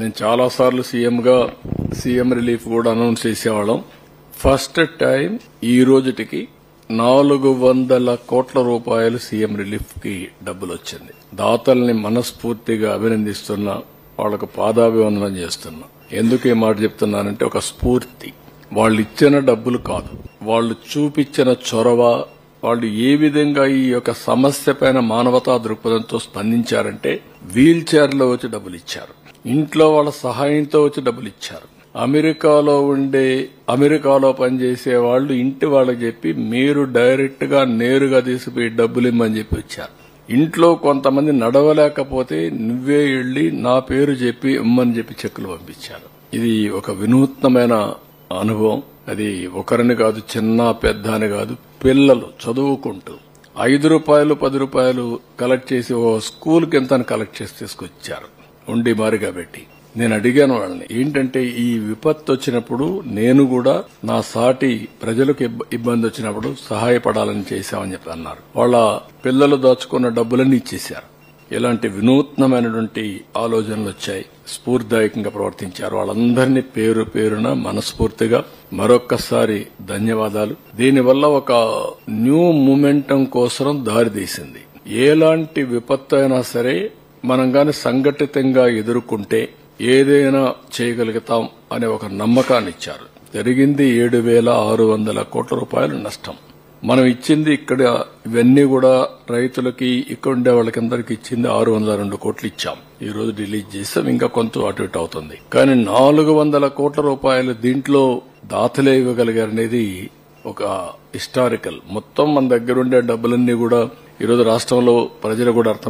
నేను చాలా సార్లు సీఎం రిలీఫ్ కూడా అనౌన్స్ చేసేవాళ్ళం. ఫస్ట్ టైం ఈ రోజుటికి 400 కోట్ల రూపాయలు సీఎం రిలీఫ్ కి డబ్బులు వచ్చింది. దాతల్ని మనస్ఫూర్తిగా అభినందిస్తున్నా, వాళ్లకు పాదాభివందనం చేస్తున్నా. ఎందుకు ఈ మాట చెప్తున్నానంటే ఒక స్ఫూర్తి. వాళ్ళు ఇచ్చిన డబ్బులు కాదు, వాళ్ళు చూపించిన చొరవ, వాళ్ళు ఏ విధంగా ఈ యొక్క సమస్య పైన మానవతా దృక్పథంతో స్పందించారంటే వీల్ చైర్లో వచ్చి డబ్బులు ఇచ్చారు, ఇంట్లో వాళ్ళ సహాయంతో వచ్చి డబ్బులు ఇచ్చారు. అమెరికాలో పనిచేసే వాళ్ళు ఇంటి వాళ్ళకి చెప్పి మీరు డైరెక్ట్ గా నేరుగా తీసుకుపోయి డబ్బులు ఇమ్మని చెప్పి వచ్చారు. ఇంట్లో కొంతమంది నడవలేకపోతే నువ్వే వెళ్లి నా పేరు చెప్పి ఇమ్మని చెప్పి చెక్కులు పంపించారు. ఇది ఒక వినూత్నమైన అనుభవం. అది ఒకరిని కాదు, చిన్న పెద్ద అని కాదు, పిల్లలు చదువుకుంటూ 5 రూపాయలు 10 రూపాయలు కలెక్ట్ చేసి ఓ స్కూల్కి ఎంత కలెక్ట్ చేసి తీసుకొచ్చారు ఉండి మారిగా పెట్టి. నేను అడిగాను వాళ్ళని, ఏంటంటే ఈ విపత్తు వచ్చినప్పుడు నేను కూడా నా సాటి ప్రజలకు ఇబ్బంది వచ్చినప్పుడు సహాయపడాలని చేశామని చెప్పి అన్నారు. వాళ్ళ పిల్లలు దాచుకున్న డబ్బులన్నీ ఇచ్చేశారు. ఇలాంటి వినూత్నమైనటువంటి ఆలోచనలు వచ్చాయి. స్ఫూర్తిదాయకంగా ప్రవర్తించారు. వాళ్ళందరినీ పేరు పేరున మనస్ఫూర్తిగా మరొక్కసారి ధన్యవాదాలు. దీనివల్ల ఒక న్యూ మూమెంటం కోసం దారితీసింది. ఎలాంటి విపత్తు అయినా సరే మనం గాని సంఘటితంగా ఎదుర్కొంటే ఏదైనా చేయగలుగుతాం అనే ఒక నమ్మకాన్ని ఇచ్చారు. జరిగింది 7,600 కోట్ల రూపాయలు నష్టం. మనం ఇచ్చింది ఇక్కడ ఇవన్నీ కూడా రైతులకి, ఇక్కడ ఉండే వాళ్ళకందరికి ఇచ్చింది 602 కోట్లు ఇచ్చాం. ఈ రోజు రిలీజ్ చేస్తాం, ఇంకా కొంత అటు ఇటు అవుతుంది. కానీ 400 కోట్ల రూపాయలు దీంట్లో దాతలే ఇవ్వగలిగారనేది ఒక హిస్టారికల్. మొత్తం మన దగ్గర ఉండే డబ్బులన్నీ కూడా ఈరోజు రాష్ట్రంలో ప్రజలు కూడా అర్థం